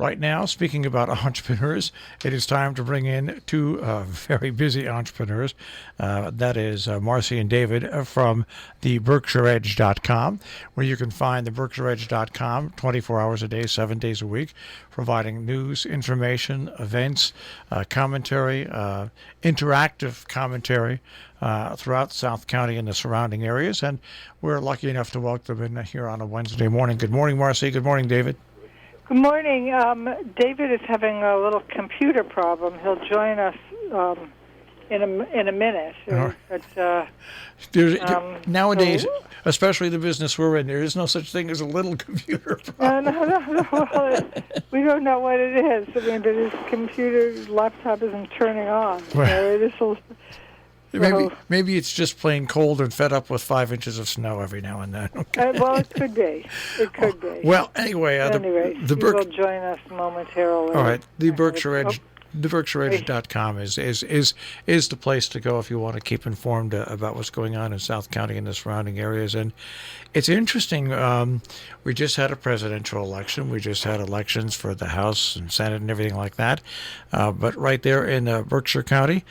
right now, speaking about entrepreneurs, it is time to bring in two very busy entrepreneurs. That is Marcy and David from the BerkshireEdge.com, where you can find the BerkshireEdge.com 24 hours a day, 7 days a week, providing news, information, events, commentary, interactive commentary throughout South County and the surrounding areas. And we're lucky enough to welcome them in here on a Wednesday morning. Good morning, Marcy. Good morning, David. Good morning. David is having a little computer problem. He'll join us in a minute. Nowadays, especially the business we're in, there is no such thing as a little computer problem. No. Well, we don't know what it is. I mean, but his his laptop isn't turning on. Well, maybe it's just plain cold and fed up with 5 inches of snow every now and then. Okay. Well, it could be. It could be. Well, anyway, he will join us momentarily. All right, the Berkshire Edge. The BerkshireEdge.com is the place to go if you want to keep informed about what's going on in South County and the surrounding areas. And it's interesting. We just had a presidential election. We just had elections for the House and Senate and everything like that. But right there in Berkshire County,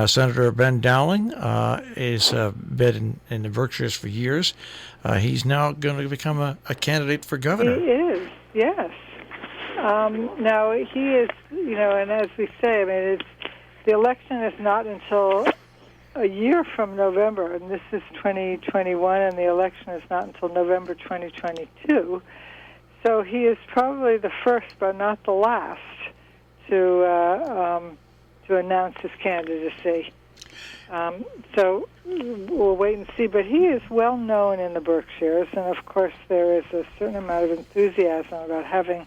Senator Ben Dowling has been in the Berkshires for years. He's now going to become a candidate for governor. He is, yes. Now, he is, and as we say, I mean, the election is not until a year from November, and this is 2021, and the election is not until November 2022. So he is probably the first, but not the last, to announce his candidacy. So we'll wait and see. But he is well known in the Berkshires, and of course there is a certain amount of enthusiasm about having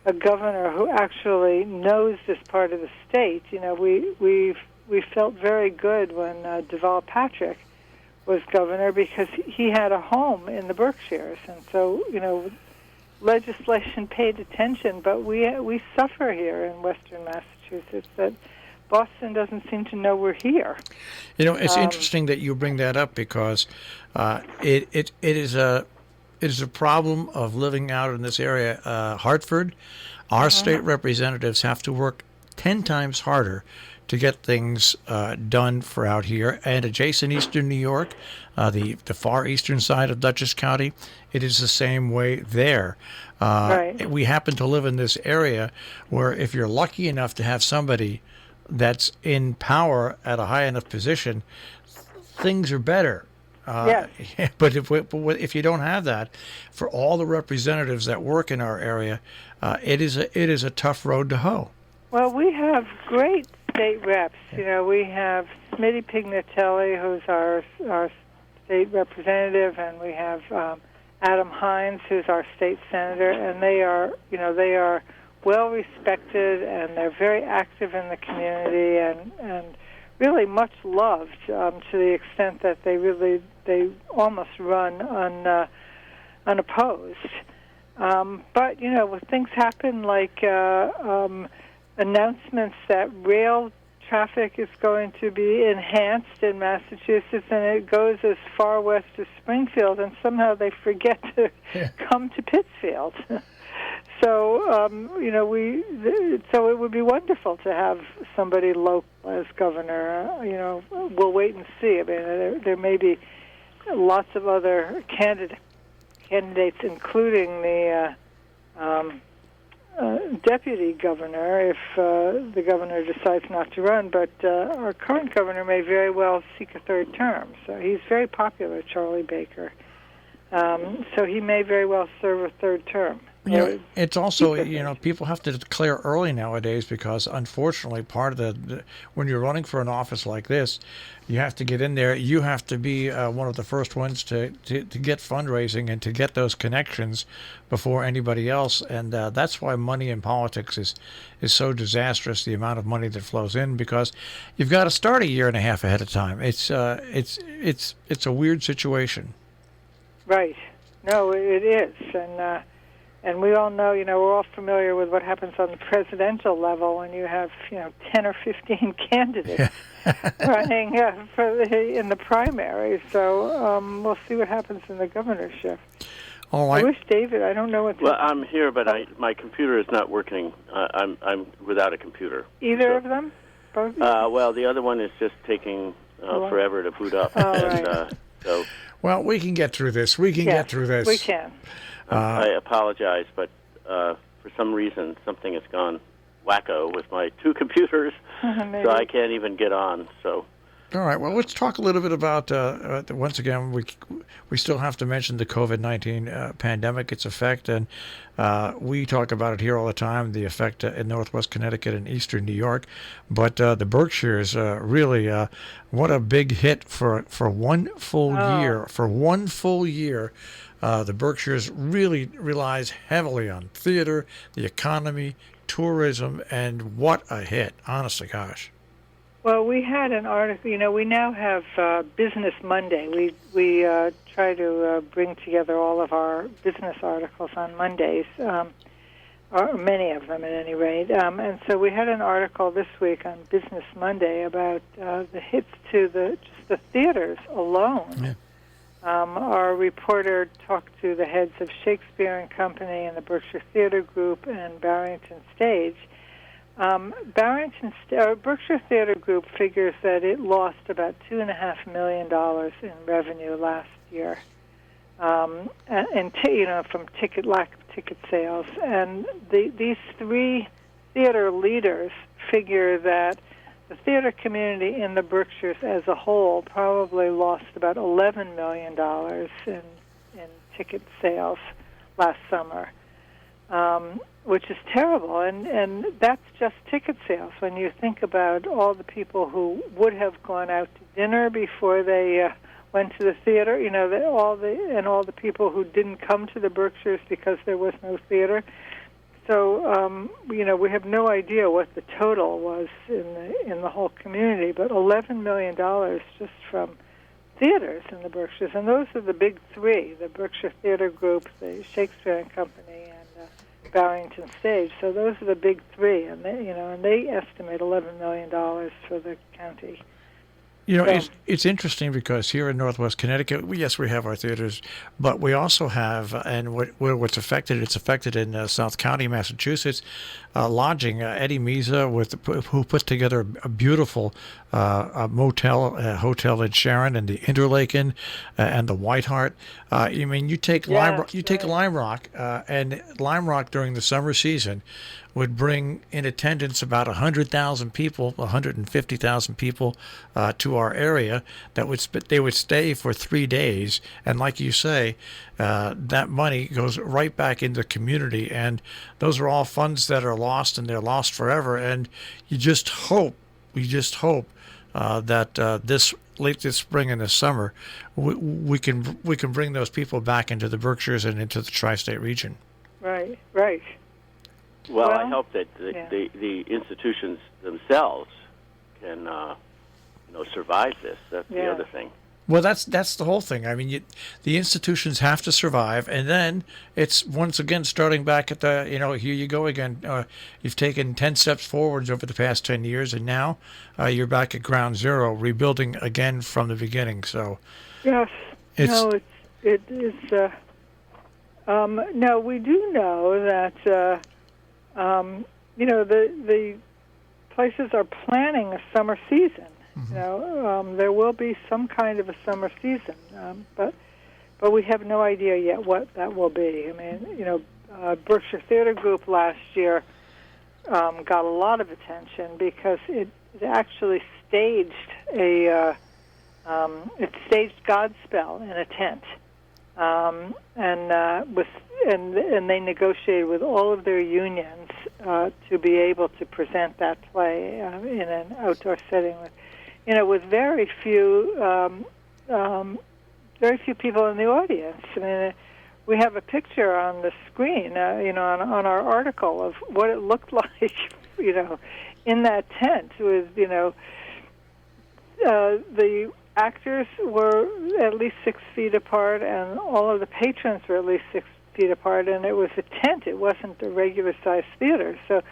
a governor who actually knows this part of the state. We felt very good when Deval Patrick was governor because he had a home in the Berkshires, and so legislation paid attention. But we suffer here in Western Massachusetts that Boston doesn't seem to know we're here. It's interesting that you bring that up because it is a problem of living out in this area. Hartford, our state representatives have to work 10 times harder to get things done for out here. And adjacent eastern New York, the far eastern side of Dutchess County, it is the same way there. Right. We happen to live in this area where if you're lucky enough to have somebody that's in power at a high enough position, things are better. Yes. But if you don't have that, for all the representatives that work in our area, it is a tough road to hoe. Well, we have great state reps. We have Smitty Pignatelli, who's our state representative, and we have Adam Hines, who's our state senator, and they are well respected, and they're very active in the community, and really much loved to the extent that they almost run unopposed. But when things happen like announcements that rail traffic is going to be enhanced in Massachusetts, and it goes as far west as Springfield, and somehow they forget to come to Pittsfield. So, so it would be wonderful to have somebody local as governor. We'll wait and see. I mean, there may be lots of other candidates, including the deputy governor, if the governor decides not to run. But our current governor may very well seek a third term. So he's very popular, Charlie Baker. So he may very well serve a third term. It's also, people have to declare early nowadays because, unfortunately, part of when you're running for an office like this, you have to get in there. You have to be one of the first ones to get fundraising and to get those connections before anybody else. And that's why money in politics is so disastrous, the amount of money that flows in, because you've got to start a year and a half ahead of time. It's a weird situation. Right. No, it is. And we all know, we're all familiar with what happens on the presidential level when you have, 10 or 15 candidates running in the primary. So we'll see what happens in the governorship. All I right. wish David. I don't know what's Well, I'm here, but my computer is not working. I'm without a computer. either of them. Both. Well, the other one is just taking forever to boot up. Right. So Well, we can get through this. We can Yes, get through this. We can. I apologize, but for some reason something has gone wacko with my two computers, Maybe. so I can't even get on. So. All right. Well, let's talk a little bit about. Once again, we still have to mention the COVID-19 pandemic, its effect, and we talk about it here all the time. The effect in Northwest Connecticut and Eastern New York, but the Berkshires really, what a big hit for one full year. For one full year, the Berkshires really relies heavily on theater, the economy, tourism, and what a hit! Honestly, gosh. Well, we had an article. We now have Business Monday. We try to bring together all of our business articles on Mondays, or many of them at any rate. And so we had an article this week on Business Monday about the hits to just the theaters alone. Yeah. Our reporter talked to the heads of Shakespeare and Company and the Berkshire Theater Group and Barrington Stage. Berkshire Theater Group figures that it lost about $2.5 million in revenue last year, from lack of ticket sales. And these three theater leaders figure that the theater community in the Berkshires as a whole probably lost about $11 million in ticket sales last summer. Which is terrible, and that's just ticket sales. When you think about all the people who would have gone out to dinner before they went to the theater, all the people who didn't come to the Berkshires because there was no theater. So we have no idea what the total was in the whole community, but $11 million just from theaters in the Berkshires, and those are the big three: the Berkshire Theater Group, the Shakespeare and Company, and Barrington Stage. So those are the big three, and they estimate $11 million for the county. It's interesting because here in Northwest Connecticut, yes, we have our theaters, but we also have, and what's affected, it's affected in South County, Massachusetts, lodging. Eddie Meza, who put together a beautiful hotel in Sharon and the Interlaken and the White Hart. You take Lime Rock, and Lime Rock during the summer season would bring in attendance about 100,000 people, 150,000 people to our area. They would stay for 3 days, and like you say, that money goes right back into the community, and those are all funds that are lost, and they're lost forever. And we just hope that late this spring and this summer, we can bring those people back into the Berkshires and into the tri-state region. Right. Well, I hope that the institutions themselves can, survive this. That's the other thing. Well, that's the whole thing. The institutions have to survive, and then it's once again starting back at the, here you go again. You've taken 10 steps forwards over the past 10 years, and now you're back at ground zero, rebuilding again from the beginning. So, yes, it is. No, we do know that. The places are planning a summer season. Mm-hmm. There will be some kind of a summer season, but we have no idea yet what that will be. Berkshire Theater Group last year got a lot of attention because it actually staged Godspell in a tent, and they negotiated with all of their unions to be able to present that play in an outdoor setting with very few people in the audience. We have a picture on the screen, on our article of what it looked like, in that tent with, the actors were at least 6 feet apart, and all of the patrons were at least 6 feet apart, and it was a tent. It wasn't a regular-sized theater. So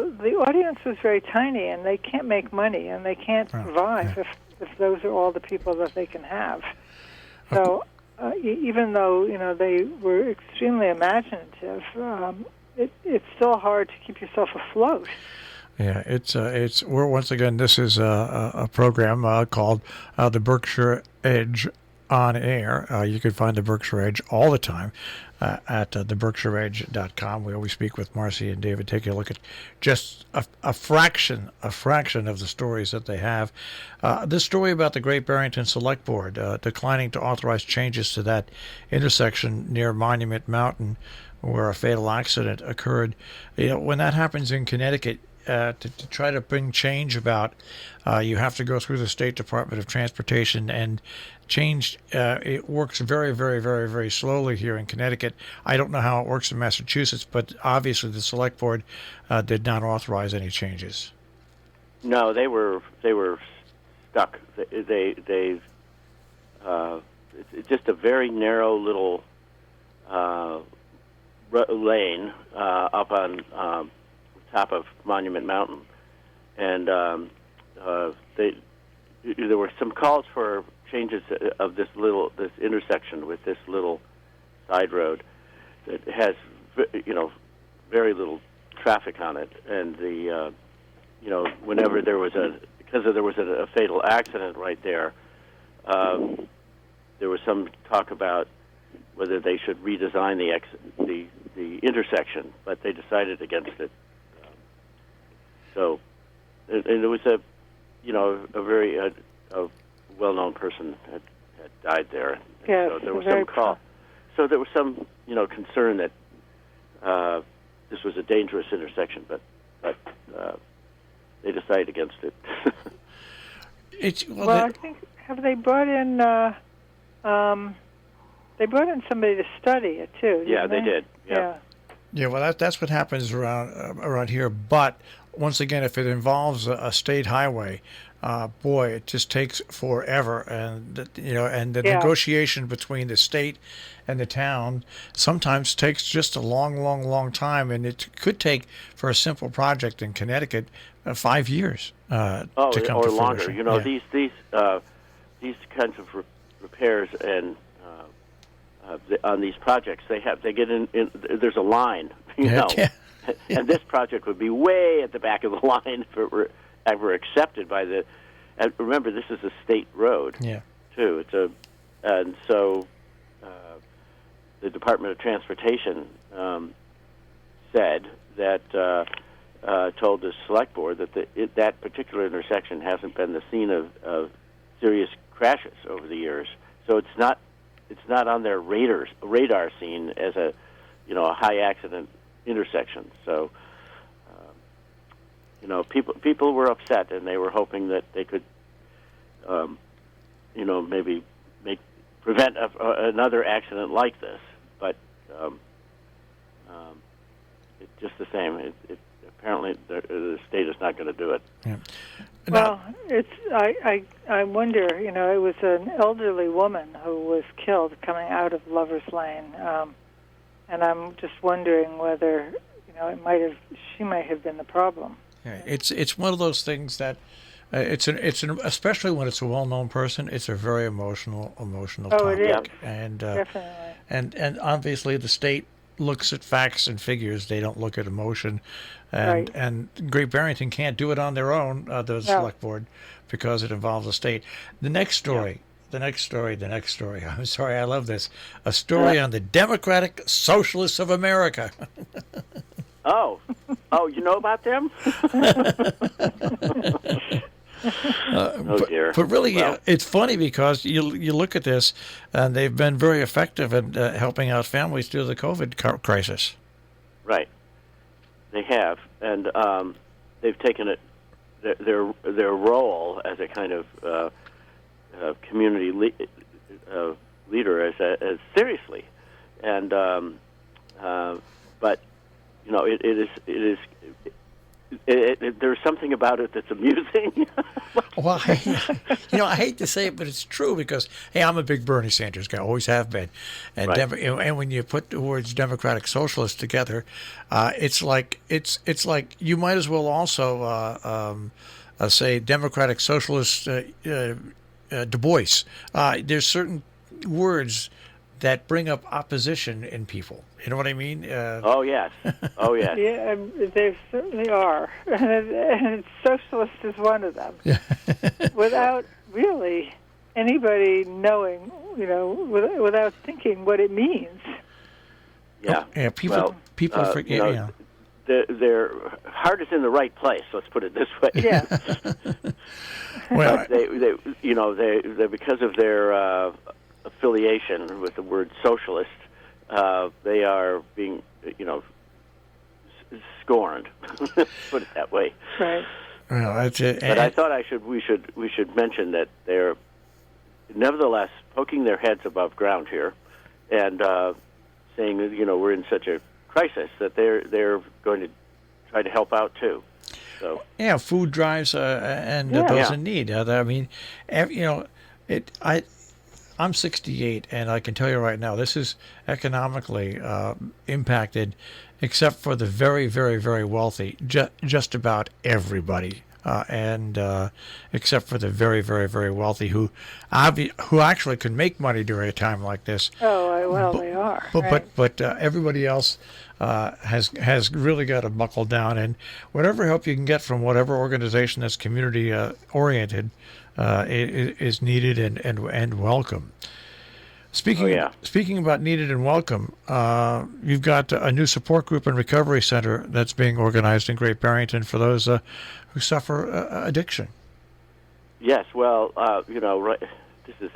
the audience was very tiny, and they can't make money, and they can't survive if those are all the people that they can have. So even though they were extremely imaginative, it's still hard to keep yourself afloat. Yeah, we're once again. This is a program called the Berkshire Edge on air. You can find the Berkshire Edge all the time at theberkshireedge.com. We always speak with Marcy and David, taking a look at just a fraction of the stories that they have. This story about the Great Barrington Select Board declining to authorize changes to that intersection near Monument Mountain where a fatal accident occurred. When that happens in Connecticut, to try to bring change about, you have to go through the State Department of Transportation, and change, it works very, very, very, very slowly here in Connecticut. I don't know how it works in Massachusetts, but obviously the Select Board did not authorize any changes. No, they were stuck. It's just a very narrow little lane up on top of Monument Mountain, and there were some calls for changes of this intersection with this little side road that has very little traffic on it, and whenever there was a fatal accident right there, there was some talk about whether they should redesign the intersection, but they decided against it. So, and it was a very well-known person had died there. Yes, so there was some call. So there was some concern that this was a dangerous intersection, but they decided against it. I think they brought in somebody to study it too. Yeah, they did. Yeah. Yeah, well, that's what happens around here. But once again, if it involves a state highway, boy, it just takes forever. And the negotiation between the state and the town sometimes takes just a long, long, long time. And it could take, for a simple project in Connecticut, 5 years to come to longer. fruition. These kinds of repairs and on these projects, they get in. There's a line, and this project would be way at the back of the line if it were ever accepted by the. And remember, this is a state road, too. And so the Department of Transportation said that told the Select Board that that particular intersection hasn't been the scene of serious crashes over the years, so it's not on their radar scene as a high accident intersection. So people were upset, and they were hoping that they could maybe prevent another accident like this. But it's just the same. Apparently the state is not going to do it. Yeah. Well, I wonder. It was an elderly woman who was killed coming out of Lover's Lane, and I'm just wondering whether she might have been the problem. Yeah, it's one of those things that especially when it's a well-known person, it's a very emotional topic. It is. And Definitely. And obviously the state looks at facts and figures. They don't look at emotion. And Great Barrington can't do it on their own, the Select Board, because it involves the state. The next story. I'm sorry, I love this. A story on the Democratic Socialists of America. Oh, you know about them? Dear. But really, it's funny because you look at this, and they've been very effective in helping out families through the COVID crisis. Right, they have, and they've taken their role as a kind of community leader as seriously, and but there's something about it that's amusing. Well, I hate to say it, but it's true because, hey, I'm a big Bernie Sanders guy, always have been, and and when you put the words Democratic Socialist together, it's like you might as well also say Democratic Socialist Du Bois. There's certain words that bring up opposition in people. You know what I mean? Oh yes, oh yes. Yeah, they certainly are, and socialist is one of them. Yeah. Without really anybody knowing, without thinking what it means. Yeah. Yeah. People forget. Yeah. Their heart is in the right place. Let's put it this way. Yeah. Well, but they because of their affiliation with the word socialist, they are being, scorned. Put it that way. Right. Well, that's it. But I thought we should mention that they're nevertheless poking their heads above ground here, and saying that we're in such a crisis that they're going to try to help out too. So yeah, food drives and those in need. I mean, I'm 68, and I can tell you right now, this is economically impacted, except for the very, very, very wealthy. Just about everybody, and except for the very, very, very wealthy, who actually can make money during a time like this. Oh, they are. But everybody else has really got to buckle down, and whatever help you can get from whatever organization that's community oriented is needed and welcome. Speaking about needed and welcome, you've got a new support group and recovery center that's being organized in Great Barrington for those who suffer addiction. Yes, well, this is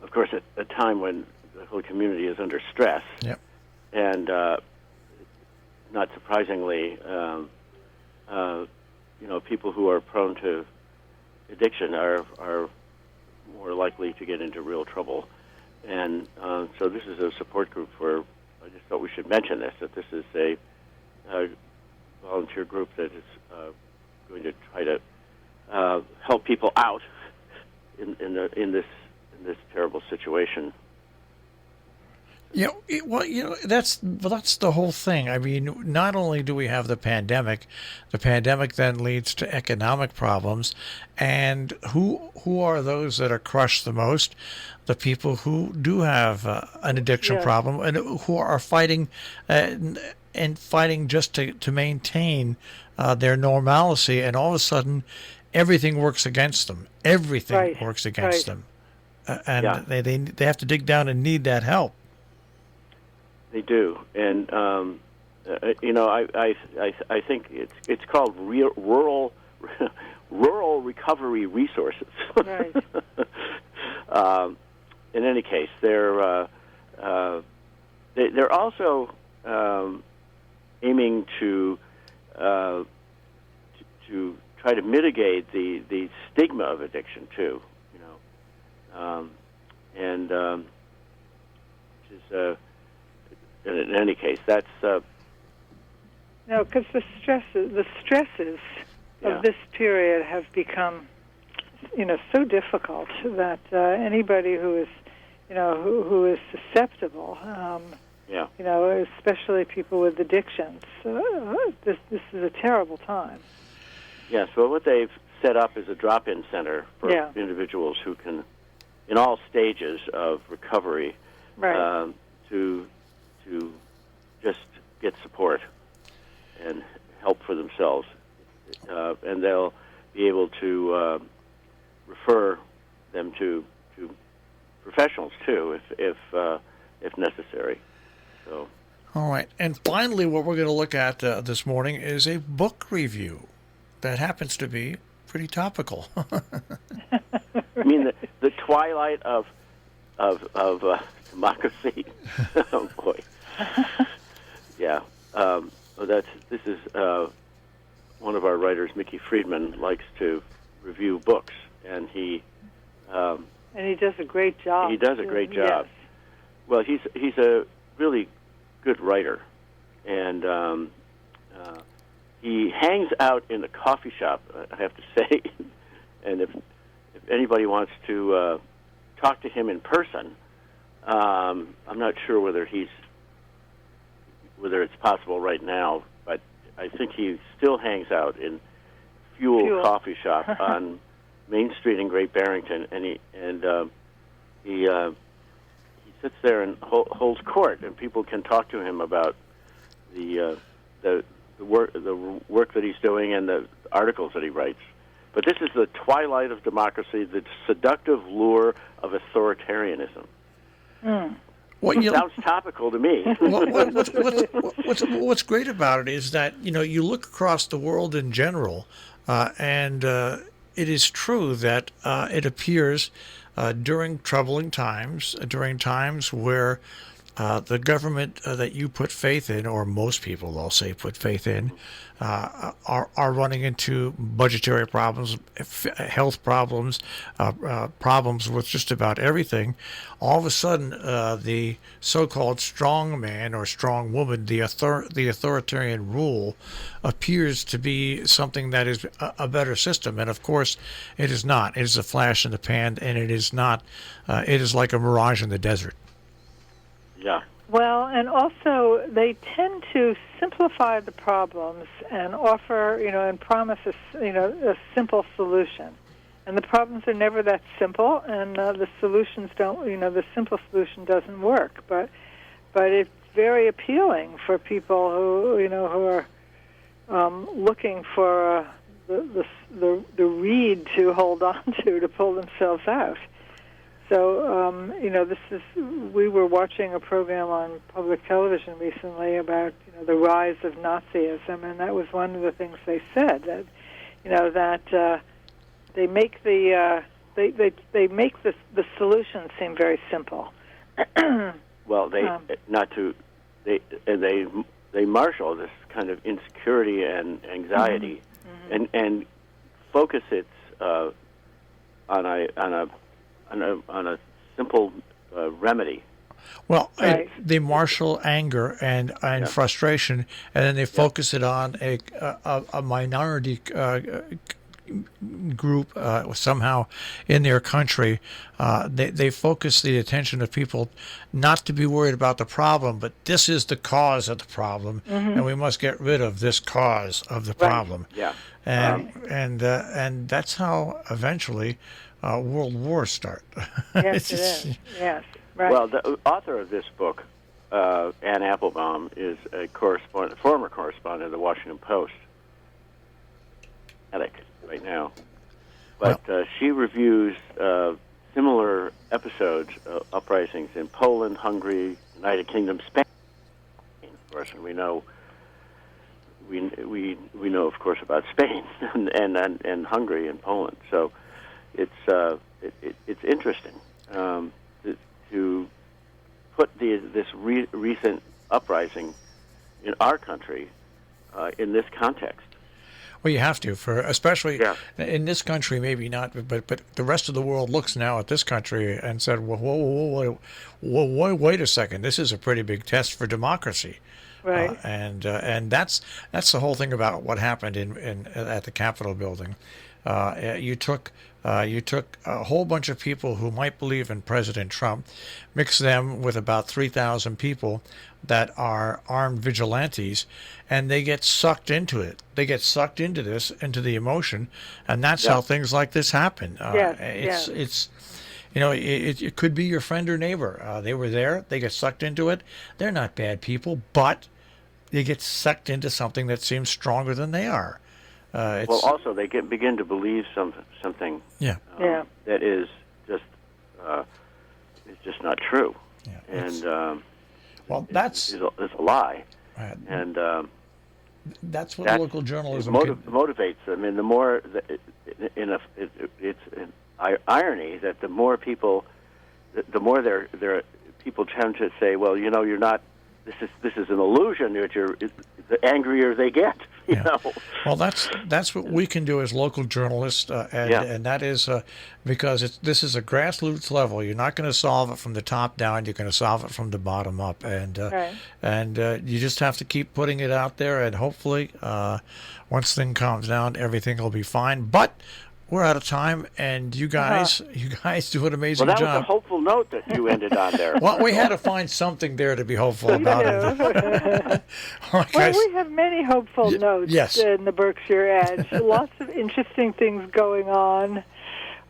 of course, a time when the whole community is under stress. Yep. And not surprisingly, people who are prone to addiction are more likely to get into real trouble. And so this is a support group for, I just thought we should mention this, that this is a volunteer group that is going to try to help people out in this terrible situation. That's the whole thing. I mean, not only do we have the pandemic then leads to economic problems, and who are those that are crushed the most? The people who do have an addiction problem and who are fighting and fighting just to maintain their normalcy, and all of a sudden everything works against them. Everything works against them, and they have to dig down and need that help. They do, and I think it's called rural recovery resources. Right. In any case, they're also aiming to try to mitigate the stigma of addiction too. In any case, that's no, because the stresses of this period have become, so difficult that anybody who is, who is susceptible, especially people with addictions, this is a terrible time. Yes. Well, what they've set up is a drop-in center for individuals who can, in all stages of recovery, to just get support and help for themselves, and they'll be able to refer them to professionals too, if necessary. So. All right, and finally, what we're going to look at this morning is a book review that happens to be pretty topical. I mean, the twilight of democracy. Oh boy. Yeah. This is one of our writers, Mickey Friedman, likes to review books, and he does a great job. He does a great job. Yes. Well, he's a really good writer, and he hangs out in the coffee shop, I have to say. And if anybody wants to talk to him in person, I'm not sure whether it's possible right now, but I think he still hangs out in Fuel Coffee Shop on Main Street in Great Barrington, and he sits there and holds court, and people can talk to him about the work that he's doing and the articles that he writes. But this is the twilight of democracy, the seductive lure of authoritarianism. Sounds topical to me. What's great about it is that you look across the world in general, and it is true that it appears during troubling times, during times where the government that you put faith in, or most people, I'll say, put faith in, are running into budgetary problems, health problems, problems with just about everything. All of a sudden, the so-called strong man or strong woman, the authoritarian rule, appears to be something that is a better system. And of course, it is not. It is a flash in the pan, and it is not. It is like a mirage in the desert. Yeah. Well, and also they tend to simplify the problems and offer, and promise a simple solution. And the problems are never that simple, and the solutions don't, the simple solution doesn't work. But it's very appealing for people who are looking for the reed to hold on to pull themselves out. So, we were watching a program on public television recently about, the rise of Nazism, and that was one of the things they said, that, that they make they make the solution seem very simple. Well, they marshal this kind of insecurity and anxiety, and focus it on a simple remedy. Well, right. They marshal anger and frustration, and then they focus it on a minority group somehow in their country. They focus the attention of people not to be worried about the problem, but this is the cause of the problem, and we must get rid of this cause of the problem. Yeah. And that's how eventually world wars start. Yes, it is. Yes, right. Well, the author of this book, Ann Applebaum, is a former correspondent of the Washington Post. Right now, but she reviews similar episodes, uprisings in Poland, Hungary, United Kingdom, Spain, of course, and we know, of course, about Spain and Hungary and Poland. So it's interesting to put this recent uprising in our country in this context. Well, you have to, especially in this country, maybe not, but the rest of the world looks now at this country and said, well, whoa, wait a second, this is a pretty big test for democracy. Right. And that's the whole thing about what happened at the Capitol building. You took a whole bunch of people who might believe in President Trump, mixed them with about 3,000 people that are armed vigilantes, and they get sucked into it. They get sucked into the emotion, and that's how things like this happen. It's it could be your friend or neighbor. They were there. They get sucked into it. They're not bad people, but they get sucked into something that seems stronger than they are. Well, also they begin to believe something that is just not true, that's it's a lie, and that's what local journalism motivates them. And the more it's an irony that the more people, the more people tend to say, well, you're not. This is an illusion. The angrier they get. You know? Well, that's what we can do as local journalists, and that is because this is a grassroots level. You're not going to solve it from the top down. You're going to solve it from the bottom up, and you just have to keep putting it out there, and hopefully, once things calms down, everything will be fine. But we're out of time, and you guys do an amazing job. Well, that was a hopeful note that you ended on there. Well, we had to find something there to be hopeful about it. Well, we have many hopeful notes in the Berkshire Edge. Lots of interesting things going on.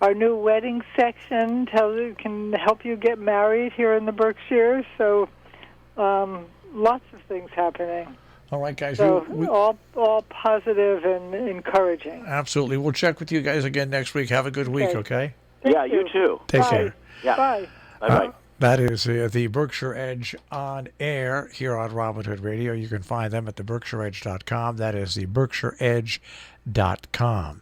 our new wedding section can help you get married here in the Berkshires. So lots of things happening. All right, guys. So all positive and encouraging. Absolutely. We'll check with you guys again next week. Have a good week, okay? Yeah, you too. Take Bye. care. Yeah. Bye. Bye-bye. That is the Berkshire Edge on air here on Robin Hood Radio. You can find them at the berkshireedge.com. That is the berkshireedge.com.